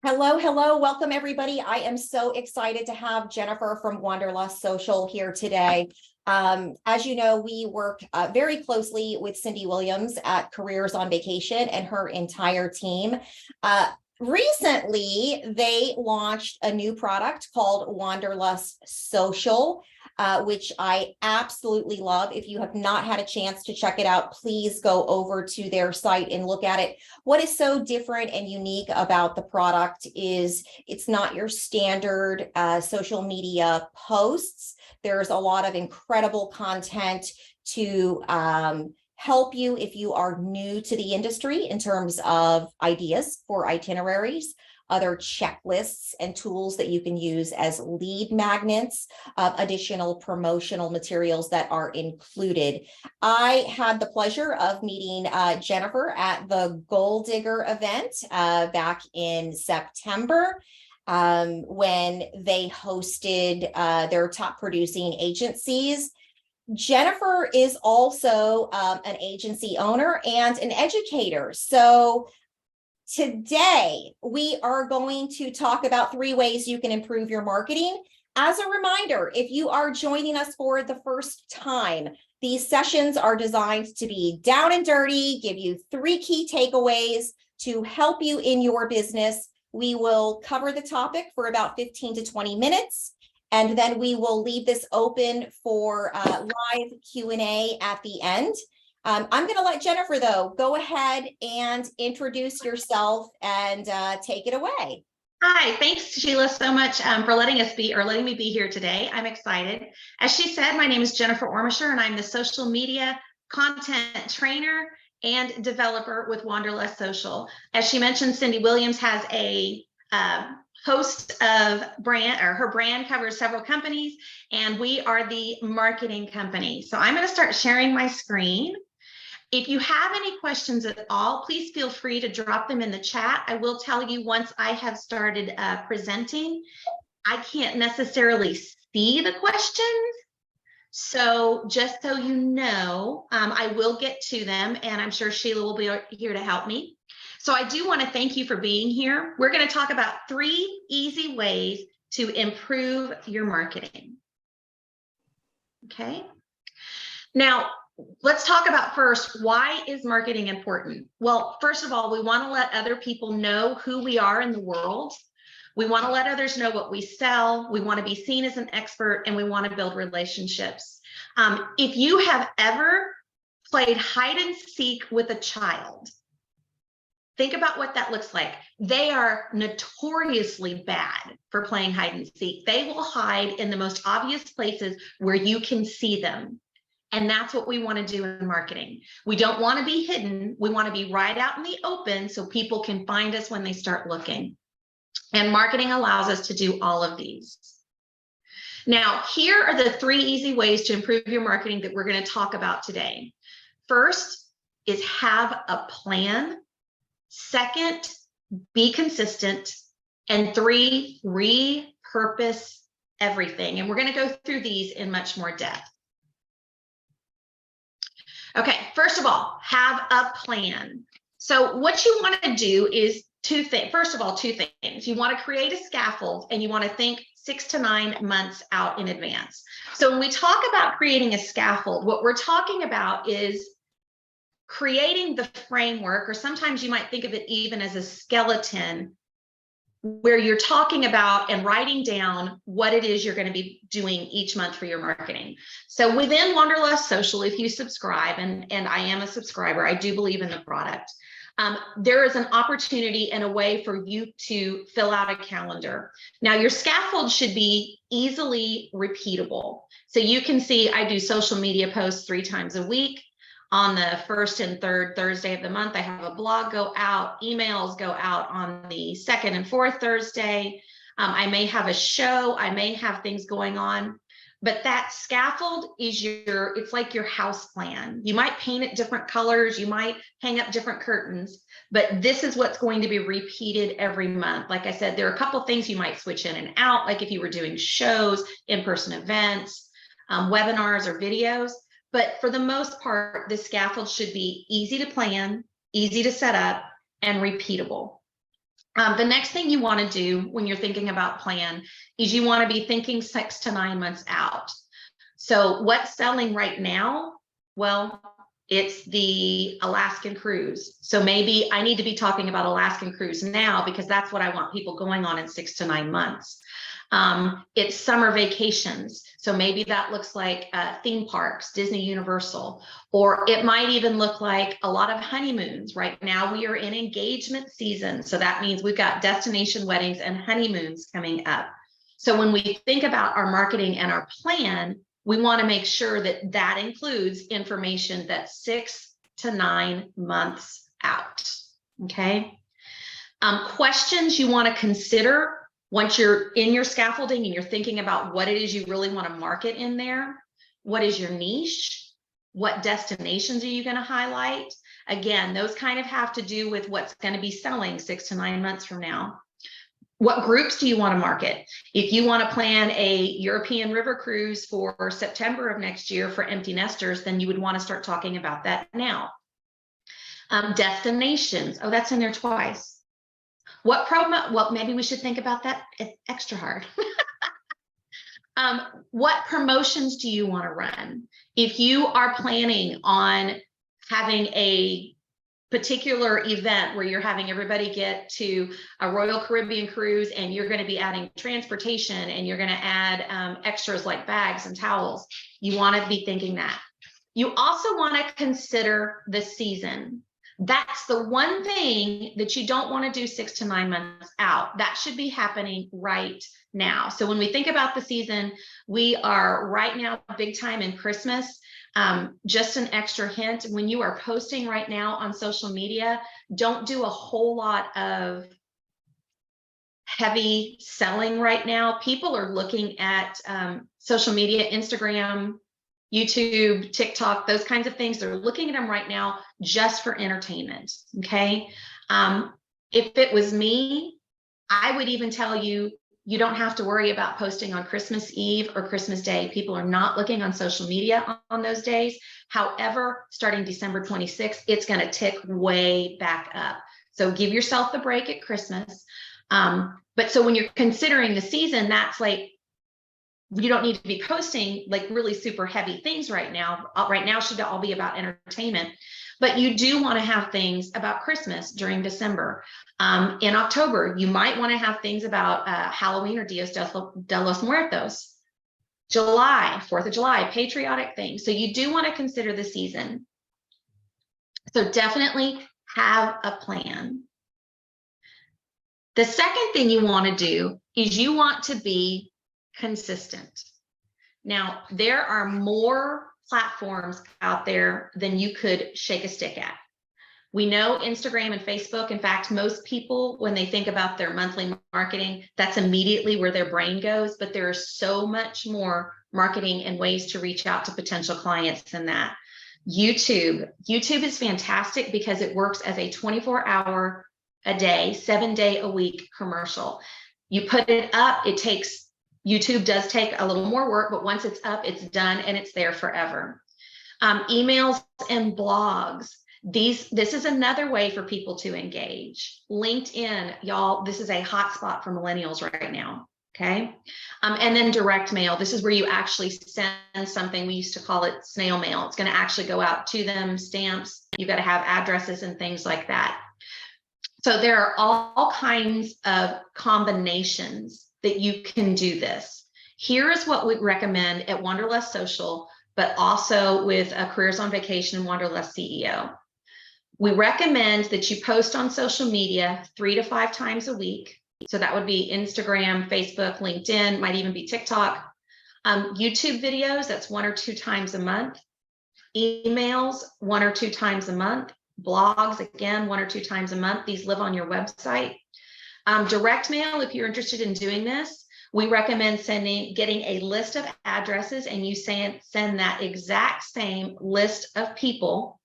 Hello, hello. Welcome, everybody. I am so excited to have Jennifer from Wanderlust Social here today. As you know, we work very closely with Cindy Williams at Careers on Vacation and her entire team. Recently, they launched a new product called Wanderlust Social, which I absolutely love. If you have not had a chance to check it out, please go over to their site and look at it. What is so different and unique about the product is it's not your standard social media posts. There's a lot of incredible content to help you if you are new to the industry in terms of ideas for itineraries, other checklists and tools that you can use as lead magnets, additional promotional materials that are included. I had the pleasure of meeting Jennifer at the Goal Digger event back in September when they hosted their top producing agencies. Jennifer is also an agency owner and an educator. So today, we are going to talk about 3 ways you can improve your marketing. As a reminder, if you are joining us for the first time, these sessions are designed to be down and dirty, give you 3 key takeaways to help you in your business. We will cover the topic for about 15 to 20 minutes, and then we will leave this open for live Q&A at the end. I'm going to let Jennifer, though, go ahead and introduce yourself and take it away. Hi, thanks Sheila so much for letting me be here today. I'm excited. As she said, my name is Jennifer Ormisher, and I'm the social media content trainer and developer with Wanderlust Social. As she mentioned, Cindy Williams has a host of her brand covers several companies, and we are the marketing company. So I'm going to start sharing my screen. If you have any questions at all, please feel free to drop them in the chat. I will tell you once I have started presenting, I can't necessarily see the questions. So just so you know, I will get to them, and I'm sure Sheila will be here to help me. So I do want to thank you for being here. We're going to talk about 3 easy ways to improve your marketing. Okay. Now, let's talk about first, why is marketing important? Well, first of all, we want to let other people know who we are in the world. We want to let others know what we sell. We want to be seen as an expert, and we want to build relationships. If you have ever played hide and seek with a child, think about what that looks like. They are notoriously bad for playing hide and seek. They will hide in the most obvious places where you can see them. And that's what we want to do in marketing. We don't want to be hidden. We want to be right out in the open so people can find us when they start looking. And marketing allows us to do all of these. Now, here are the 3 easy ways to improve your marketing that we're going to talk about today. First is have a plan. Second, be consistent. And 3, repurpose everything. And we're going to go through these in much more depth. Okay, first of all, have a plan. So what you want to do is 2 things. First of all, 2 things. You want to create a scaffold, and you want to think 6 to 9 months out in advance. So when we talk about creating a scaffold, what we're talking about is creating the framework, or sometimes you might think of it even as a skeleton, where you're talking about and writing down what it is you're going to be doing each month for your marketing. So within Wanderlust Social, if you subscribe, and I am a subscriber, I do believe in the product, there is an opportunity and a way for you to fill out a calendar. Now, your scaffold should be easily repeatable. So you can see I do social media posts 3 times a week. On the 1st and 3rd Thursday of the month, I have a blog go out, emails go out on the 2nd and 4th Thursday. I may have a show, I may have things going on, but that scaffold is it's like your house plan. You might paint it different colors, you might hang up different curtains, but this is what's going to be repeated every month. Like I said, there are a couple things you might switch in and out, like if you were doing shows, in-person events, webinars or videos. But for the most part, the scaffold should be easy to plan, easy to set up, and repeatable. The next thing you want to do when you're thinking about plan is you want to be thinking 6 to 9 months out. So what's selling right now? Well, it's the Alaskan cruise. So maybe I need to be talking about Alaskan cruise now because that's what I want people going on in 6 to 9 months. It's summer vacations. So maybe that looks like theme parks, Disney, Universal, or it might even look like a lot of honeymoons. Right now we are in engagement season. So that means we've got destination weddings and honeymoons coming up. So when we think about our marketing and our plan, we want to make sure that that includes information that's 6 to 9 months out. Okay. Questions you want to consider once you're in your scaffolding and you're thinking about what it is you really want to market in there. What is your niche? What destinations are you going to highlight? Again, those kind of have to do with what's going to be selling 6 to 9 months from now. What groups do you want to market? If you want to plan a European river cruise for September of next year for empty nesters, then you would want to start talking about that now. Destinations. Oh, that's in there twice. What promo? Well, maybe we should think about that extra hard. What promotions do you want to run? If you are planning on having a particular event where you're having everybody get to a Royal Caribbean cruise and you're going to be adding transportation and you're going to add extras like bags and towels, you want to be thinking that. You also want to consider the season. That's the one thing that you don't want to do 6 to 9 months out. That should be happening right now. So when we think about the season, we are right now big time in Christmas. Just an extra hint, when you are posting right now on social media, don't do a whole lot of heavy selling right now. People are looking at social media, Instagram, YouTube, TikTok, those kinds of things. They're looking at them right now just for entertainment. Okay. If it was me, I would even tell you, you don't have to worry about posting on Christmas Eve or Christmas Day. People are not looking on social media on those days. However, starting December 26th, it's going to tick way back up. So give yourself the break at Christmas. But so when you're considering the season, that's like, you don't need to be posting like really super heavy things right now. Right now should all be about entertainment, but you do want to have things about Christmas during December. In October, you might want to have things about Halloween or Dios de los Muertos. July, 4th of July, patriotic things. So you do want to consider the season. So definitely have a plan. The second thing you want to do is you want to be consistent. Now, there are more platforms out there than you could shake a stick at. We know Instagram and Facebook. In fact, most people, when they think about their monthly marketing, that's immediately where their brain goes. But there is so much more marketing and ways to reach out to potential clients than that. YouTube is fantastic because it works as a 24-hour a day, 7-day a week commercial. You put it up, YouTube does take a little more work, but once it's up, it's done and it's there forever. Emails and blogs. This is another way for people to engage. LinkedIn, y'all, this is a hot spot for millennials right now. Okay. And then direct mail. This is where you actually send something. We used to call it snail mail. It's going to actually go out to them, stamps. You got to have addresses and things like that. So there are all kinds of combinations that you can do this. Here is what we recommend at Wanderlust Social, but also with Careers on Vacation and Wanderlust CEO. We recommend that you post on social media 3 to 5 times a week. So that would be Instagram, Facebook, LinkedIn, might even be TikTok. YouTube videos, that's 1 or 2 times a month. Emails, 1 or 2 times a month. Blogs, again, 1 or 2 times a month. These live on your website. Direct mail, if you're interested in doing this, we recommend getting a list of addresses and you send that exact same list of people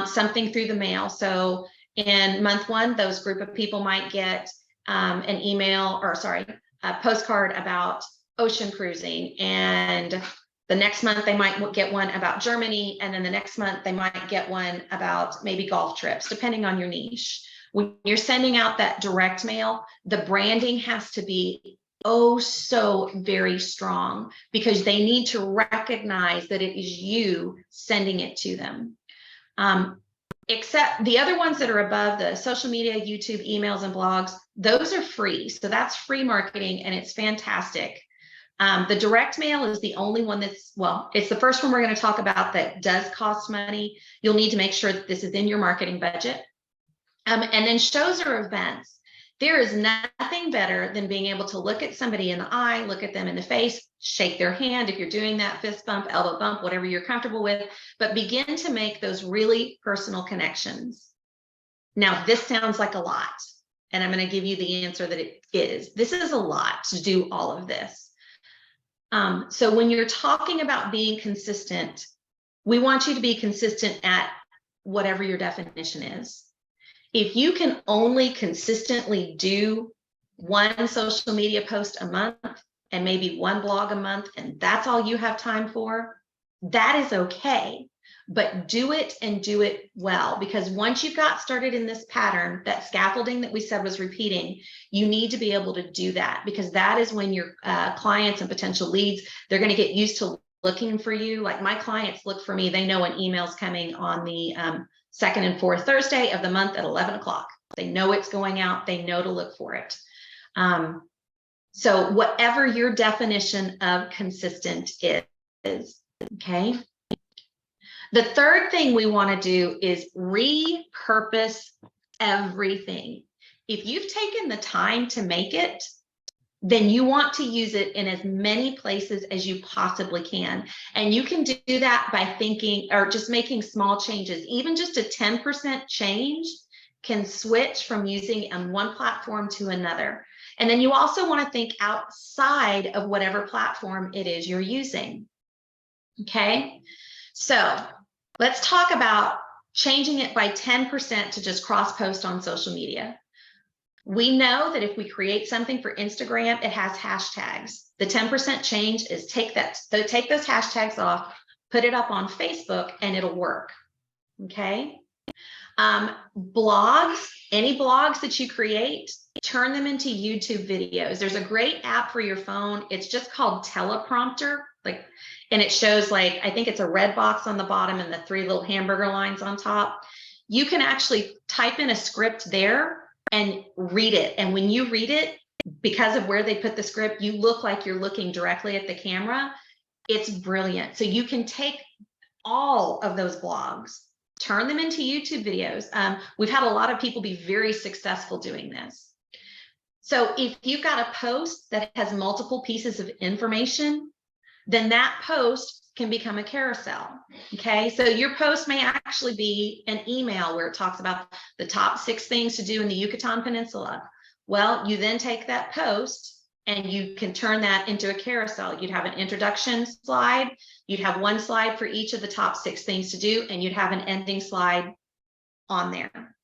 something through the mail. So in month 1, those group of people might get a postcard about ocean cruising, and the next month they might get one about Germany, and then the next month they might get one about maybe golf trips, depending on your niche. when you're sending out that direct mail, the branding has to be oh so very strong, because they need to recognize that it is you sending it to them. Except the other ones that are above, the social media, YouTube, emails, and blogs, those are free. So that's free marketing, and it's fantastic. The direct mail is the only one that's, well, it's the first one we're going to talk about that does cost money. You'll need to make sure that this is in your marketing budget. And then shows or events. There is nothing better than being able to look at somebody in the eye, look at them in the face, shake their hand if you're doing that, fist bump, elbow bump, whatever you're comfortable with, but begin to make those really personal connections. Now, this sounds like a lot, and I'm going to give you the answer that it is. This is a lot to do all of this. So when you're talking about being consistent, we want you to be consistent at whatever your definition is. If you can only consistently do one social media post a month and maybe one blog a month, and that's all you have time for, that is okay. But do it, and do it well, because once you've got started in this pattern, that scaffolding that we said was repeating, you need to be able to do that, because that is when your clients and potential leads, they're going to get used to looking for you. Like my clients look for me. They know an email's coming on the second and fourth Thursday of the month at 11 o'clock. They know it's going out. They know to look for it. So whatever your definition of consistent is, okay? The third thing we want to do is repurpose everything. If you've taken the time to make it, then you want to use it in as many places as you possibly can. And you can do that by thinking or just making small changes. Even just a 10% change can switch from using on one platform to another. And then you also want to think outside of whatever platform it is you're using. Okay, so let's talk about changing it by 10% to just cross post on social media. We know that if we create something for Instagram, it has hashtags. The 10% change is take those hashtags off, put it up on Facebook, and it'll work. Okay. Blogs, any blogs that you create, turn them into YouTube videos. There's a great app for your phone. It's just called Teleprompter. And it shows, like, I think it's a red box on the bottom and the 3 little hamburger lines on top. You can actually type in a script there and read it. And when you read it, because of where they put the script, you look like you're looking directly at the camera. It's brilliant. So you can take all of those blogs, turn them into YouTube videos. We've had a lot of people be very successful doing this. So if you've got a post that has multiple pieces of information, then that post can become a carousel. Okay, so your post may actually be an email where it talks about the top 6 things to do in the Yucatan Peninsula. Well, you then take that post and you can turn that into a carousel. You'd have an introduction slide, you'd have one slide for each of the top 6 things to do, and you'd have an ending slide on there.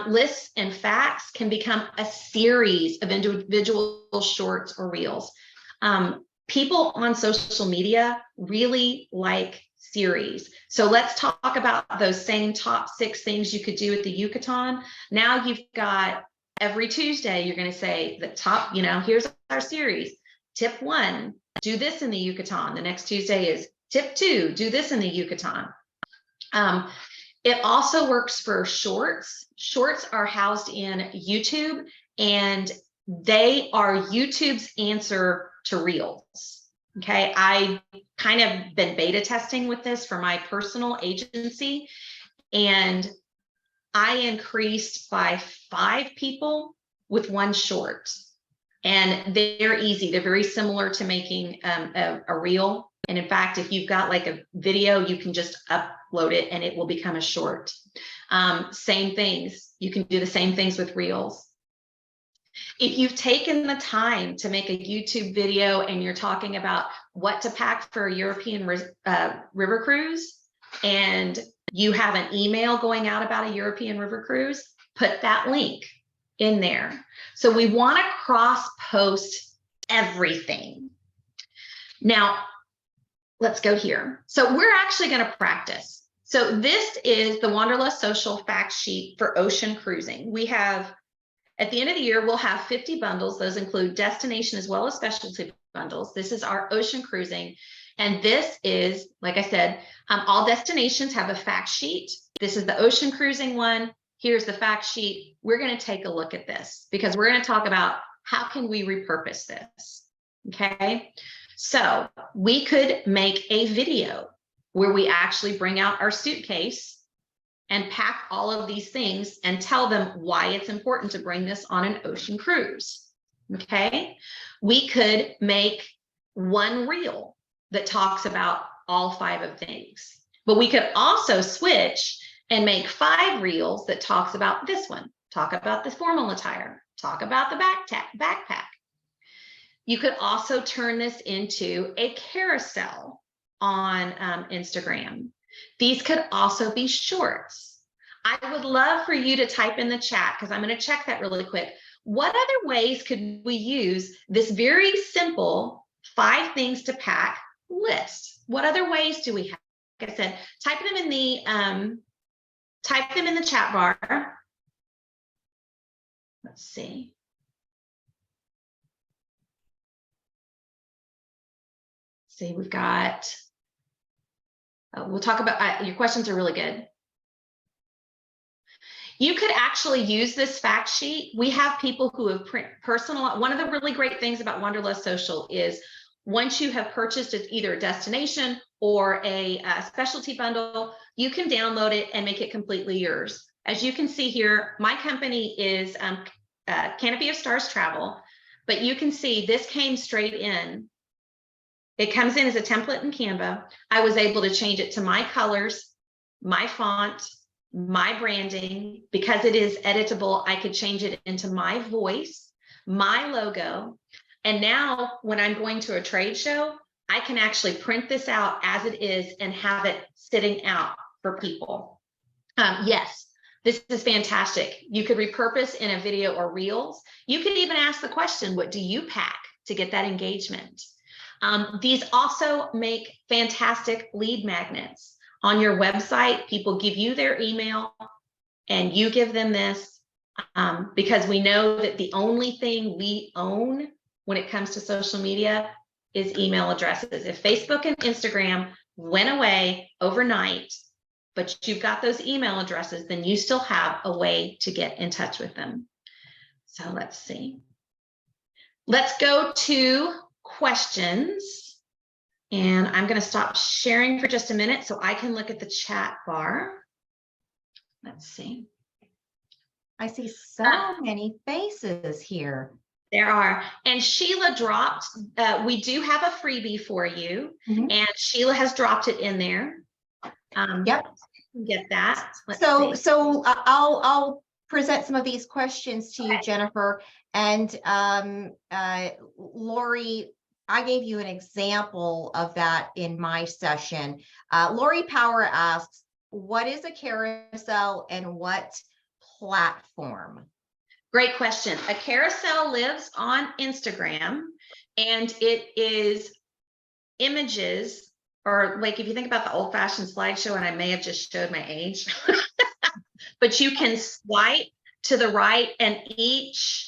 Lists and facts can become a series of individual shorts or reels. People on social media really like series. So let's talk about those same top 6 things you could do at the Yucatan. Now you've got every Tuesday, you're going to say the top, here's our series. Tip 1, do this in the Yucatan. The next Tuesday is tip 2, do this in the Yucatan. It also works for shorts. Shorts are housed in YouTube, and they are YouTube's answer to Reels. Okay, I kind of been beta testing with this for my personal agency, and I increased by 5 people with one short, and they're easy. They're very similar to making a reel. And in fact, if you've got like a video, you can just upload it and it will become a short. Same things. You can do the same things with reels. If you've taken the time to make a YouTube video and you're talking about what to pack for a European river cruise, and you have an email going out about a European river cruise, put that link in there. So we want to cross-post everything. Now, let's go here. So we're actually going to practice. So this is the Wanderlust Social fact sheet for ocean cruising. We have, at the end of the year, we'll have 50 bundles. Those include destination as well as specialty bundles. This is our ocean cruising. And this is, like I said, all destinations have a fact sheet. This is the ocean cruising one. Here's the fact sheet. We're going to take a look at this because we're going to talk about how can we repurpose this. Okay. So we could make a video where we actually bring out our suitcase and pack all of these things and tell them why it's important to bring this on an ocean cruise. Okay. We could make one reel that talks about all 5 of things, but we could also switch and make 5 reels that talks about this one, talk about the formal attire, talk about the backpack. You could also turn this into a carousel on Instagram. These could also be shorts. I would love for you to type in the chat because I'm going to check that really quick. What other ways could we use this very simple 5 things to pack list? What other ways do we have? Like I said, type them in the chat bar. Let's see. See, we've got, we'll talk about, your questions are really good. You could actually use this fact sheet. We have people who have personal. One of the really great things about Wanderlust Social is once you have purchased either a destination or a specialty bundle, you can download it and make it completely yours. As you can see here, my company is Canopy of Stars Travel, but you can see this came straight in. It comes in as a template in Canva. I was able to change it to my colors, my font, my branding. Because it is editable, I could change it into my voice, my logo. And now when I'm going to a trade show, I can actually print this out as it is and have it sitting out for people. Yes, this is fantastic. You could repurpose in a video or reels. You could even ask the question, what do you pack to get that engagement? These also make fantastic lead magnets. On your website, people give you their email and you give them this because we know that the only thing we own when it comes to social media is email addresses. If Facebook and Instagram went away overnight, but you've got those email addresses, then you still have a way to get in touch with them. So let's see. Let's go to questions. And I'm going to stop sharing for just a minute so I can look at the chat bar. Let's see. I see so many faces here. There are. And Sheila dropped, we do have a freebie for you. And Sheila has dropped it in there. Yep. Get that. So I'll present some of these questions to you, Jennifer. And Lori, I gave you an example of that in my session. Lori Power asks, what is a carousel and what platform? Great question. A carousel lives on Instagram and it is images, or like if you think about the old-fashioned slideshow, and I may have just showed my age, but you can swipe to the right and each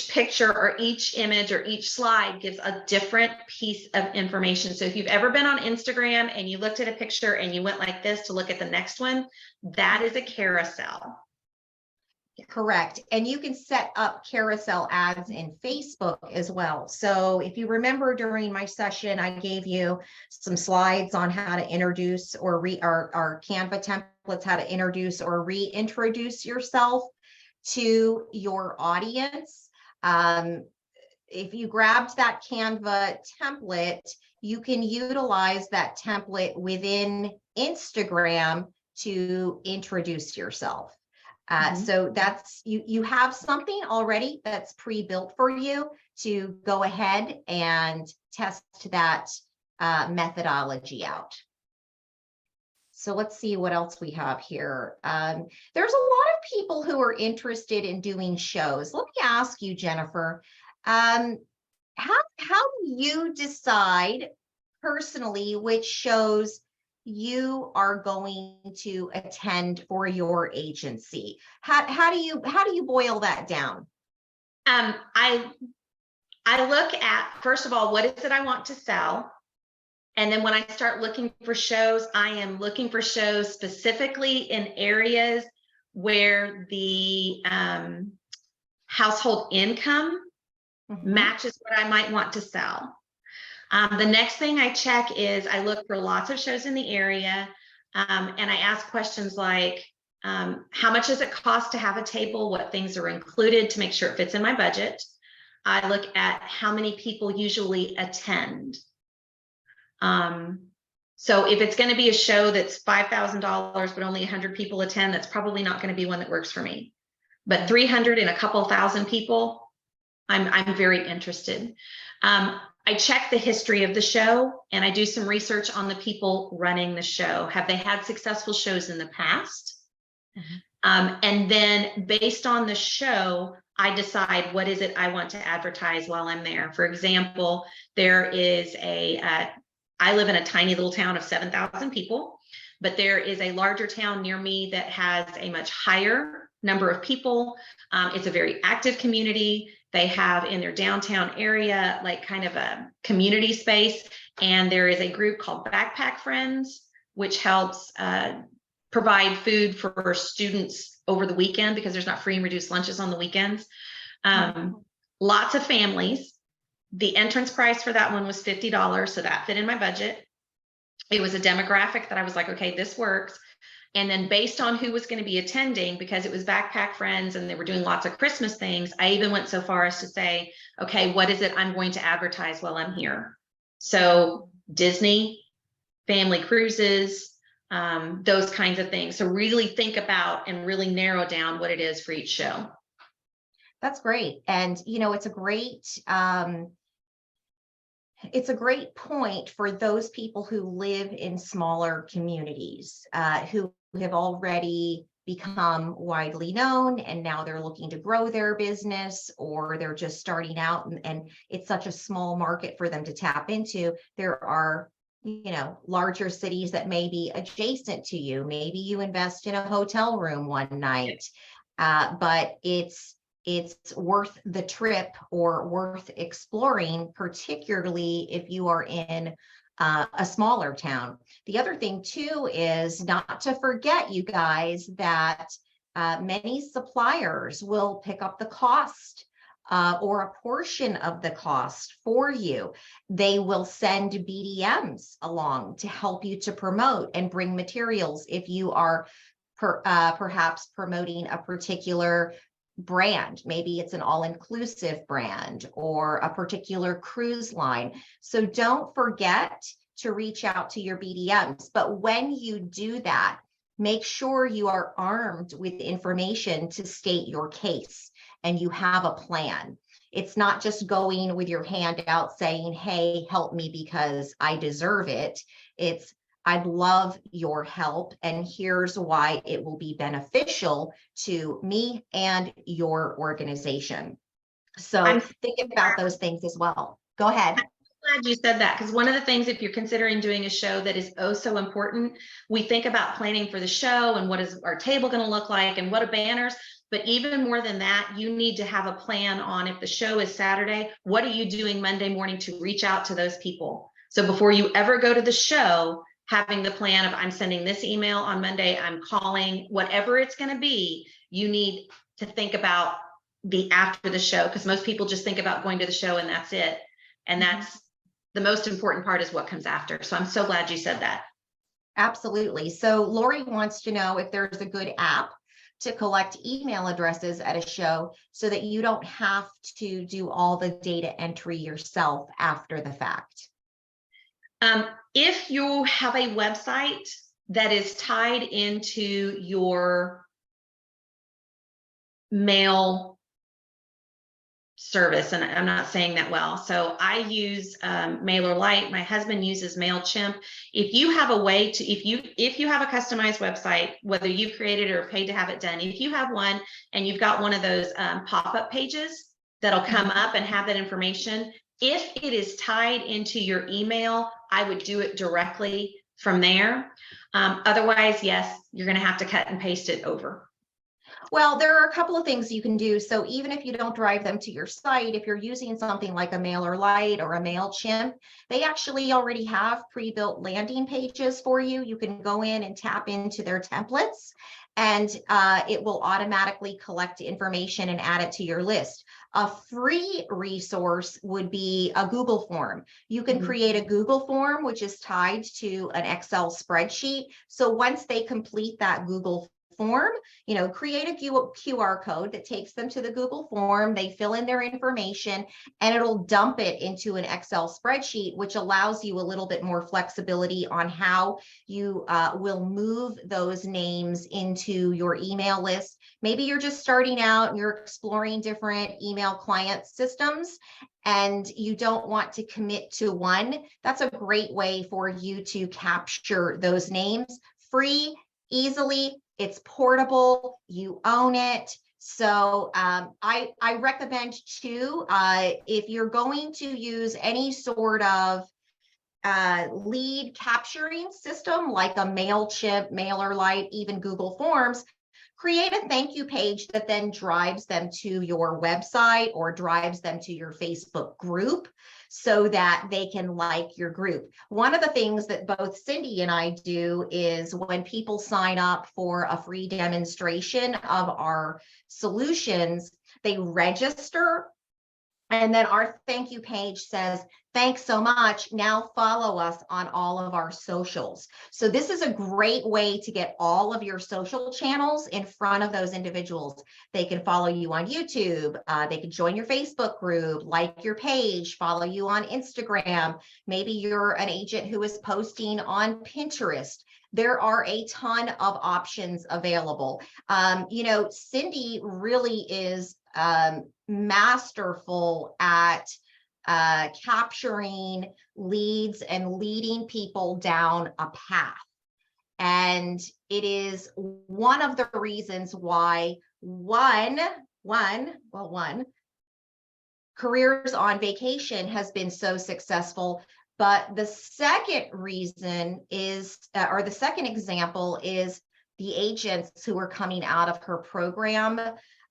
picture or each image or each slide gives a different piece of information. So if you've ever been on Instagram and you looked at a picture and you went like this to look at the next one, that is a carousel. Correct. And you can set up carousel ads in Facebook as well. So if you remember during my session, I gave you some slides on how to introduce or our Canva templates, how to introduce or reintroduce yourself to your audience. If you grabbed that Canva template, you can utilize that template within Instagram to introduce yourself. So that's, you have something already that's pre-built for you to go ahead and test that methodology out. So let's see what else we have here. There's a lot of people who are interested in doing shows. Let me ask you, Jennifer, how do you decide personally which shows you are going to attend for your agency? How do you boil that down? I look at, first of all, what is it I want to sell? And then when I start looking for shows, I am looking for shows specifically in areas where the household income matches what I might want to sell. The next thing I check is I look for lots of shows in the area, and I ask questions like, how much does it cost to have a table? What things are included to make sure it fits in my budget? I look at how many people usually attend. So if it's going to be a show that's $5,000, but only 100 people attend, that's probably not going to be one that works for me. But 300 and a couple thousand people, I'm very interested. I check the history of the show, and I do some research on the people running the show. Have they had successful shows in the past? And then based on the show, I decide what is it I want to advertise while I'm there. For example, there is I live in a tiny little town of 7,000 people, but there is a larger town near me that has a much higher number of people. It's a very active community. They have in their downtown area, like kind of a community space. And there is a group called Backpack Friends, which helps provide food for students over the weekend because there's not free and reduced lunches on the weekends. Lots of families. The entrance price for that one was $50, so that fit in my budget. It was a demographic that I was like, okay, this works. And then based on who was going to be attending, because it was Backpack Friends and they were doing lots of Christmas things, I even went so far as to say, okay, what is it I'm going to advertise while I'm here? So Disney, family cruises, those kinds of things. So really think about and really narrow down what it is for each show. That's great. And, it's a great point for those people who live in smaller communities, who have already become widely known, and now they're looking to grow their business, or they're just starting out, and it's such a small market for them to tap into. There are, larger cities that may be adjacent to you. Maybe you invest in a hotel room one night, but it's worth the trip or worth exploring, particularly if you are in a smaller town. The other thing too is not to forget, you guys, that many suppliers will pick up the cost or a portion of the cost for you. They will send BDMs along to help you to promote and bring materials if you are perhaps promoting a particular brand. Maybe it's an all-inclusive brand or a particular cruise line. So don't forget to reach out to your BDMs. But when you do that, make sure you are armed with information to state your case and you have a plan. It's not just going with your hand out saying, hey, help me because I deserve it. It's, I'd love your help, and here's why it will be beneficial to me and your organization. So think about those things as well. Go ahead. I'm glad you said that, because one of the things, if you're considering doing a show that is oh so important, we think about planning for the show and what is our table going to look like and what are banners. But even more than that, you need to have a plan on, if the show is Saturday, what are you doing Monday morning to reach out to those people? So before you ever go to the show, having the plan of, I'm sending this email on Monday, I'm calling, whatever it's going to be, you need to think about the after the show, because most people just think about going to the show and that's it. And that's the most important part, is what comes after. So I'm so glad you said that. Absolutely. So Lori wants to know if there's a good app to collect email addresses at a show so that you don't have to do all the data entry yourself after the fact. If you have a website that is tied into your mail service, and I'm not saying that well, so I use MailerLite. My husband uses MailChimp. If you have a way to, if you have a customized website, whether you've created or paid to have it done, if you have one and you've got one of those pop-up pages that'll come up and have that information, if it is tied into your email, I would do it directly from there. Otherwise, yes, you're going to have to cut and paste it over. Well, there are a couple of things you can do. So even if you don't drive them to your site, if you're using something like a MailerLite or a MailChimp, they actually already have pre-built landing pages for you. You can go in and tap into their templates, and it will automatically collect information and add it to your list. A free resource would be a Google form. You can create a Google form, which is tied to an Excel spreadsheet. So once they complete that Google form, create a QR code that takes them to the Google form. They fill in their information and it'll dump it into an Excel spreadsheet, which allows you a little bit more flexibility on how you will move those names into your email list. Maybe you're just starting out and you're exploring different email client systems and you don't want to commit to one. That's a great way for you to capture those names free, easily. It's portable, you own it. So I recommend too, if you're going to use any sort of lead capturing system like a MailChimp, MailerLite, even Google Forms, create a thank you page that then drives them to your website or drives them to your Facebook group so that they can like your group. One of the things that both Cindy and I do is when people sign up for a free demonstration of our solutions, they register. And then our thank you page says, thanks so much. Now follow us on all of our socials. So this is a great way to get all of your social channels in front of those individuals. They can follow you on YouTube. They can join your Facebook group, like your page, follow you on Instagram. Maybe you're an agent who is posting on Pinterest. There are a ton of options available. Cindy really is masterful at capturing leads and leading people down a path. And it is one of the reasons why one, Careers on Vacation has been so successful. But the second reason is, or the second example is the agents who are coming out of her program.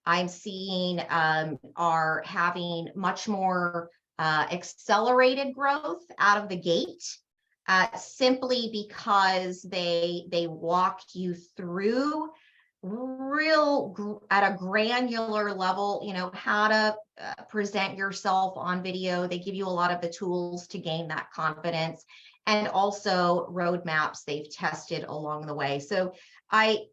I'm seeing are having much more accelerated growth out of the gate, simply because they walk you through at a granular level, how to present yourself on video. They give you a lot of the tools to gain that confidence, and also roadmaps they've tested along the way. So I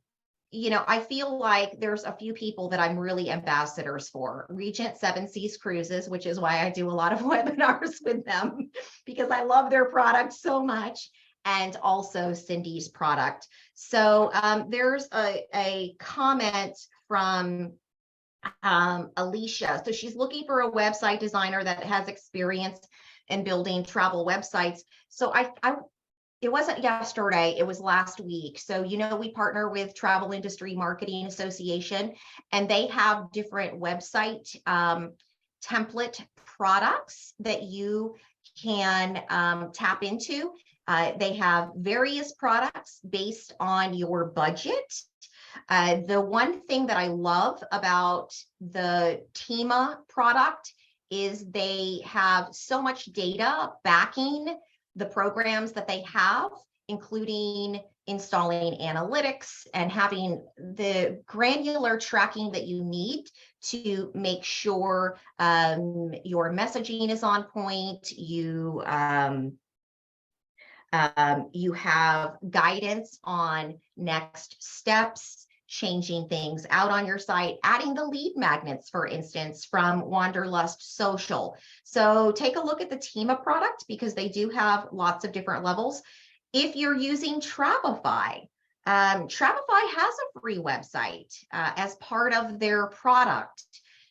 feel like there's a few people that I'm really ambassadors for. Regent Seven Seas Cruises, which is why I do a lot of webinars with them, because I love their product so much, and also Cindy's product. So there's a comment from Alicia. So she's looking for a website designer that has experience in building travel websites. So it wasn't yesterday, it was last week. So, we partner with Travel Industry Marketing Association, and they have different website template products that you can tap into. They have various products based on your budget. The one thing that I love about the TEMA product is they have so much data backing the programs that they have, including installing analytics and having the granular tracking that you need to make sure your messaging is on point. You have guidance on next steps, changing things out on your site, adding the lead magnets, for instance, from Wanderlust Social. So take a look at the TEMA product, because they do have lots of different levels. If you're using Travefy, Travefy has a free website as part of their product.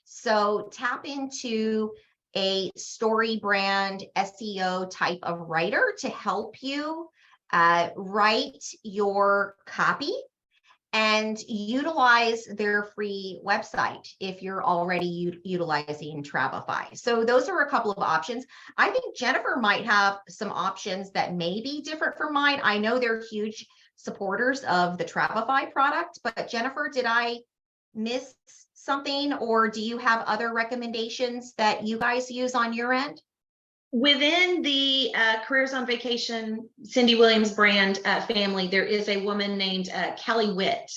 So tap into a story brand SEO type of writer to help you write your copy and utilize their free website if you're already utilizing Travefy. So those are a couple of options. I think Jennifer might have some options that may be different from mine. I know they're huge supporters of the Travefy product, but Jennifer, did I miss something, or do you have other recommendations that you guys use on your end? Within the Careers on Vacation, Cindy Williams brand family, there is a woman named Kelly Witt,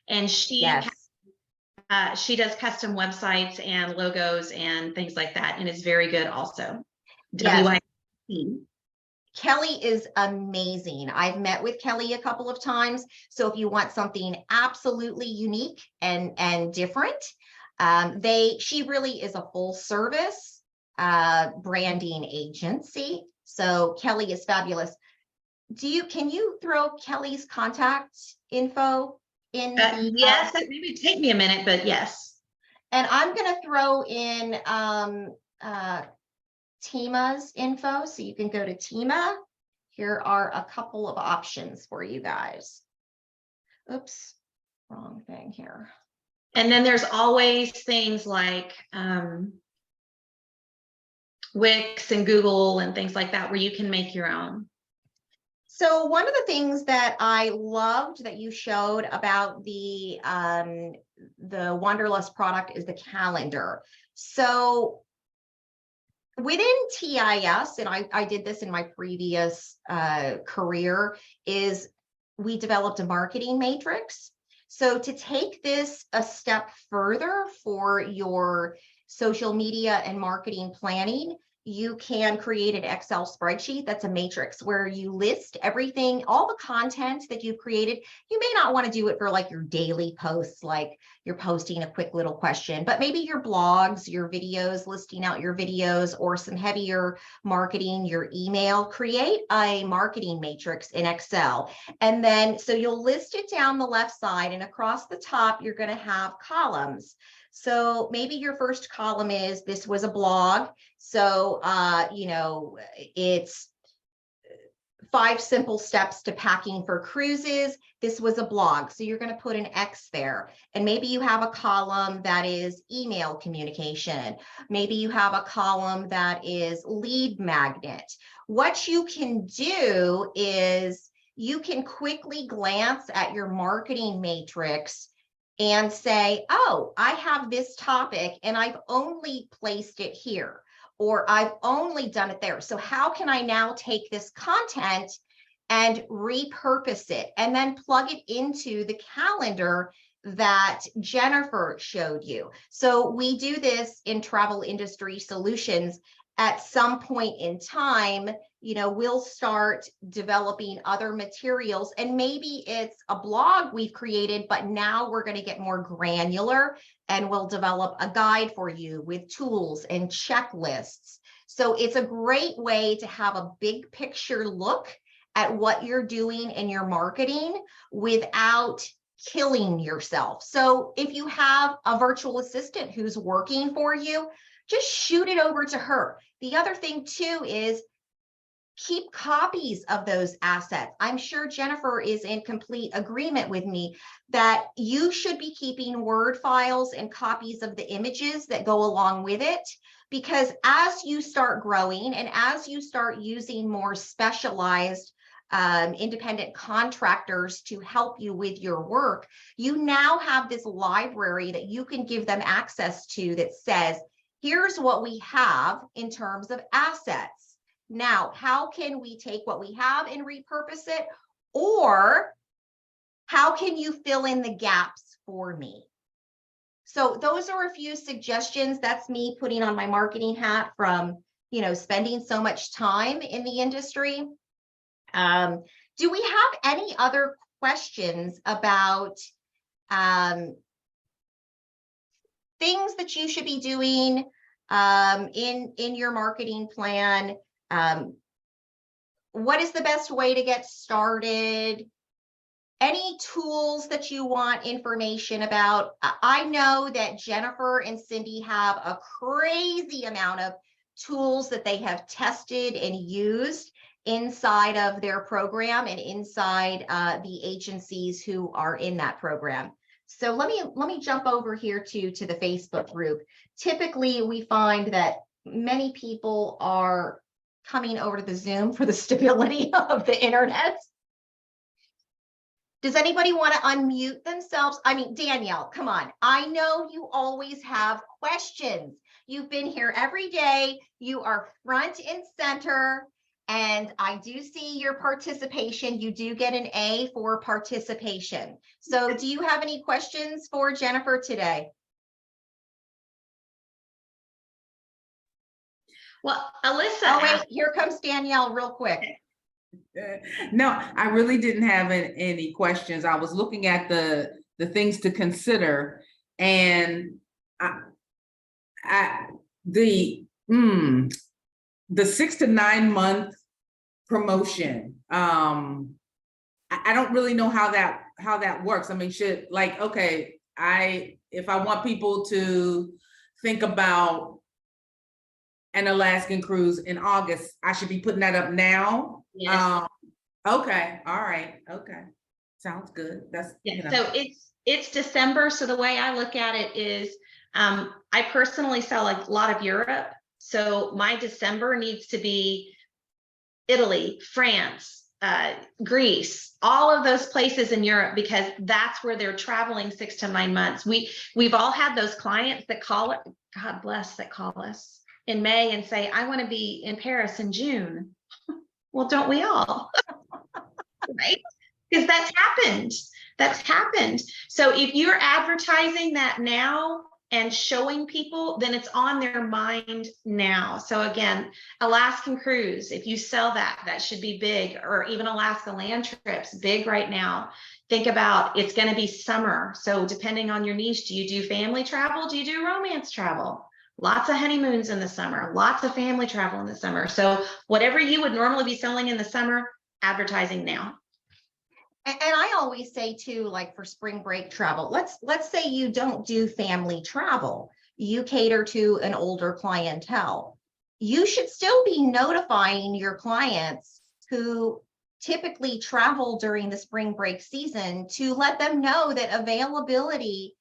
and Yes. she does custom websites and logos and things like that, and it's very good also. Yes. WIT. Kelly is amazing. I've met with Kelly a couple of times. So if you want something absolutely unique and different, she really is a full service branding agency. So Kelly is fabulous. Can you throw Kelly's contact info in the yes, that maybe take me a minute, but yes. And I'm going to throw in Tima's info, so you can go to Tima. Here are a couple of options for you guys. Oops, wrong thing here. And then there's always things like Wix and Google and things like that, where you can make your own. So one of the things that I loved that you showed about the Wanderlust product is the calendar. So within TIS, and I did this in my previous career, is we developed a marketing matrix. So to take this a step further for your social media and marketing planning, you can create an Excel spreadsheet that's a matrix where you list everything, all the content that you've created. You may not want to do it for like your daily posts, like you're posting a quick little question, but maybe your blogs, your videos, listing out your videos, or some heavier marketing, your email. Create a marketing matrix in Excel. And then, so you'll list it down the left side, and across the top, you're going to have columns. So maybe your first column is, this was a blog. So, it's 5 simple steps to packing for cruises. This was a blog. So you're going to put an X there. And maybe you have a column that is email communication. Maybe you have a column that is lead magnet. What you can do is you can quickly glance at your marketing matrix and say, oh, I have this topic and I've only placed it here, or I've only done it there. So how can I now take this content and repurpose it and then plug it into the calendar that Jennifer showed you? So we do this in Travel Industry Solutions. At some point in time, we'll start developing other materials, and maybe it's a blog we've created, but now we're going to get more granular and we'll develop a guide for you with tools and checklists. So it's a great way to have a big picture look at what you're doing in your marketing without killing yourself. So if you have a virtual assistant who's working for you, just shoot it over to her. The other thing too is keep copies of those assets. I'm sure Jennifer is in complete agreement with me that you should be keeping Word files and copies of the images that go along with it, because as you start growing and as you start using more specialized independent contractors to help you with your work, you now have this library that you can give them access to that says, here's what we have in terms of assets. Now, how can we take what we have and repurpose it? Or how can you fill in the gaps for me? So those are a few suggestions. That's me putting on my marketing hat from, spending so much time in the industry. Do we have any other questions about things that you should be doing in your marketing plan? What is the best way to get started? Any tools that you want information about? I know that Jennifer and Cindy have a crazy amount of tools that they have tested and used, inside of their program and inside the agencies who are in that program. So let me jump over here to the Facebook group. Typically, we find that many people are coming over to the Zoom for the stability of the internet. Does anybody want to unmute themselves? I mean, Danielle, come on. I know you always have questions. You've been here every day. You are front and center. And I do see your participation. You do get an A for participation. So do you have any questions for Jennifer today? Well, Alyssa. Oh, wait, here comes Danielle real quick. No, I really didn't have any questions. I was looking at the things to consider, and the 6 to 9 month promotion. I don't really know how that works. I mean, if I want people to think about an Alaskan cruise in August, I should be putting that up now. Yes. Okay. All right. Okay. Sounds good. That's So it's December. So the way I look at it is, I personally sell a lot of Europe. So my December needs to be Italy, France, Greece, all of those places in Europe, because that's where they're traveling 6 to 9 months. We've all had those clients that call it, God bless, that call us in May and say, I want to be in Paris in June. Well, don't we all? Right? Because that's happened. That's happened. So if you're advertising that now and showing people, then it's on their mind now. So again, Alaskan cruise, if you sell that, that should be big, or even Alaska land trips, big right now. Think about, it's going to be summer. So depending on your niche, do you do family travel? Do you do romance travel? Lots of honeymoons in the summer, lots of family travel in the summer. So whatever you would normally be selling in the summer, advertising now. And I always say too, like for spring break travel, let's say you don't do family travel, you cater to an older clientele. You should still be notifying your clients who typically travel during the spring break season to let them know that availability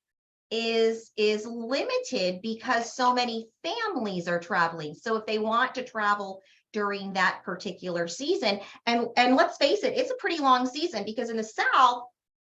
is limited because so many families are traveling. So if they want to travel during that particular season, and let's face it, it's a pretty long season, because in the South,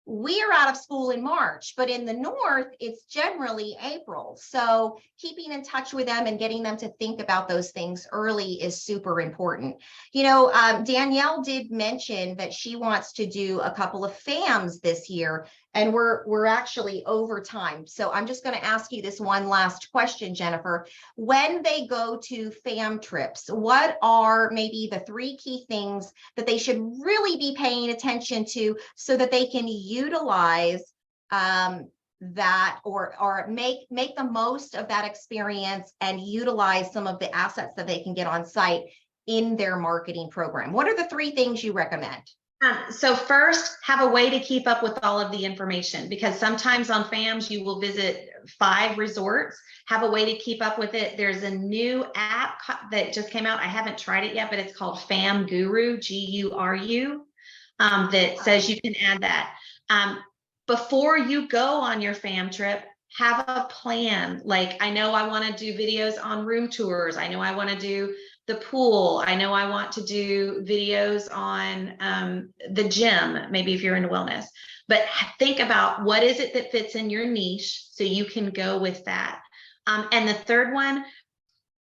we are out of school in March, but in the North, it's generally April. So keeping in touch with them and getting them to think about those things early is super important. You know, Danielle did mention that she wants to do a couple of FAMs this year, and we're actually over time. So I'm just going to ask you this one last question, Jennifer. When they go to FAM trips, what are maybe the 3 key things that they should really be paying attention to so that they can utilize that or make the most of that experience and utilize some of the assets that they can get on site in their marketing program? What are the 3 things you recommend? So first, have a way to keep up with all of the information, because sometimes on FAMs, you will visit 5 resorts. Have a way to keep up with it. There's a new app that just came out. I haven't tried it yet, but it's called Fam Guru, Guru, that says you can add that. Before you go on your FAM trip, have a plan. Like, I know I want to do videos on room tours. I know I want to do the pool. I know I want to do videos on the gym, maybe if you're into wellness. But think about what is it that fits in your niche so you can go with that. And the third one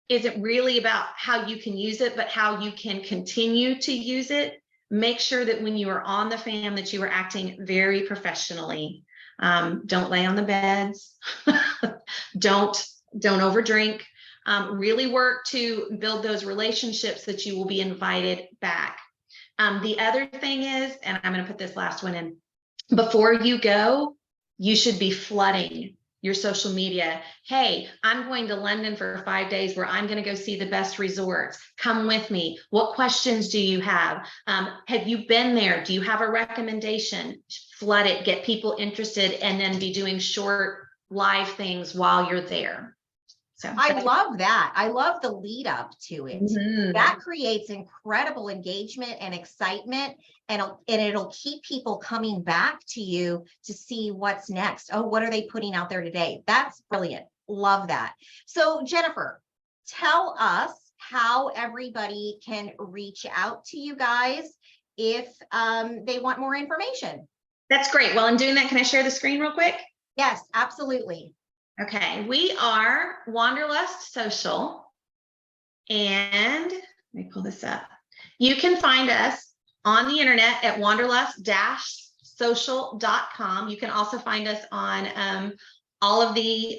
isn't really about how you can use it, but how you can continue to use it. Make sure that when you are on the FAM that you are acting very professionally. Don't lay on the beds. Don't overdrink. Really work to build those relationships that you will be invited back. The other thing is, and I'm going to put this last one in, before you go, you should be flooding your social media. Hey, I'm going to London for 5 days where I'm going to go see the best resorts. Come with me. What questions do you have? Have you been there? Do you have a recommendation? Flood it, get people interested, and then be doing short live things while you're there. So I love that. I love the lead up to it. Mhm. That creates incredible engagement and excitement, and it'll keep people coming back to you to see what's next. Oh, what are they putting out there today? That's brilliant. Love that. So Jennifer, tell us how everybody can reach out to you guys if they want more information. That's great. While I'm doing that, can I share the screen real quick? Yes, absolutely. Okay, we are Wanderlust Social, and let me pull this up. You can find us on the internet at wanderlust-social.com. You can also find us on all of the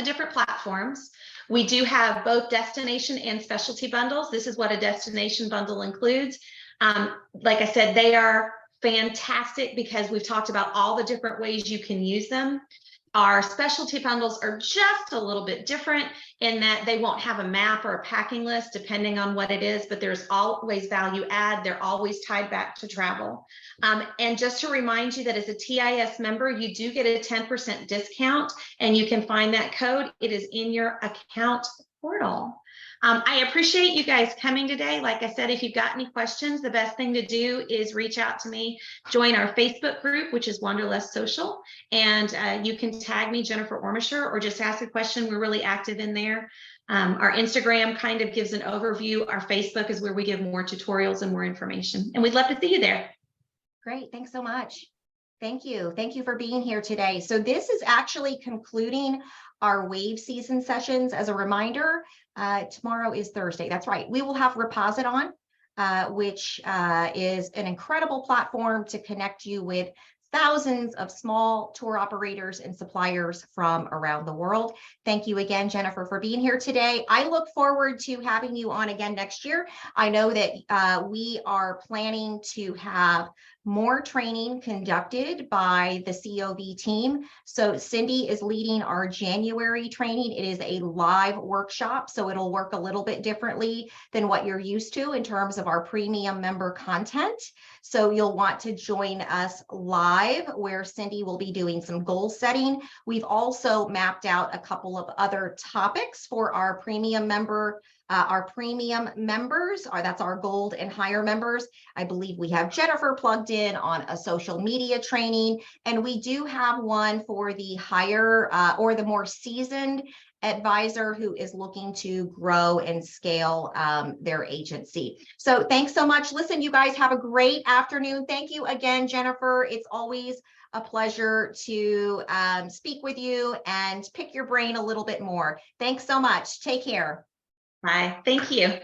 different platforms. We do have both destination and specialty bundles. This is what a destination bundle includes. Like I said, they are fantastic because we've talked about all the different ways you can use them. Our specialty bundles are just a little bit different in that they won't have a map or a packing list depending on what it is, but there's always value add. They're always tied back to travel. And just to remind you that as a TIS member, you do get a 10% discount, and you can find that code. It is in your account portal. I appreciate you guys coming today. Like I said, if you've got any questions, the best thing to do is reach out to me, join our Facebook group, which is Wanderlust Social, and you can tag me, Jennifer Ormisher, or just ask a question. We're really active in there. Our Instagram kind of gives an overview. Our Facebook is where we give more tutorials and more information, and we'd love to see you there. Great. Thanks so much. Thank you. Thank you for being here today. So this is actually concluding our wave season sessions. As a reminder, tomorrow is Thursday. That's right. We will have Reposit on, which is an incredible platform to connect you with thousands of small tour operators and suppliers from around the world. Thank you again, Jennifer, for being here today. I look forward to having you on again next year. I know that we are planning to have more training conducted by the COV team. So Cindy is leading our January training. It is a live workshop, so it'll work a little bit differently than what you're used to in terms of our premium member content. So you'll want to join us live, where Cindy will be doing some goal setting. We've also mapped out a couple of other topics for our premium member. Our premium members that's our gold and higher members. I believe we have Jennifer plugged in on a social media training, and we do have one for the higher or the more seasoned advisor who is looking to grow and scale their agency. So thanks so much. Listen, you guys have a great afternoon. Thank you again, Jennifer. It's always a pleasure to speak with you and pick your brain a little bit more. Thanks so much. Take care. Bye. Thank you.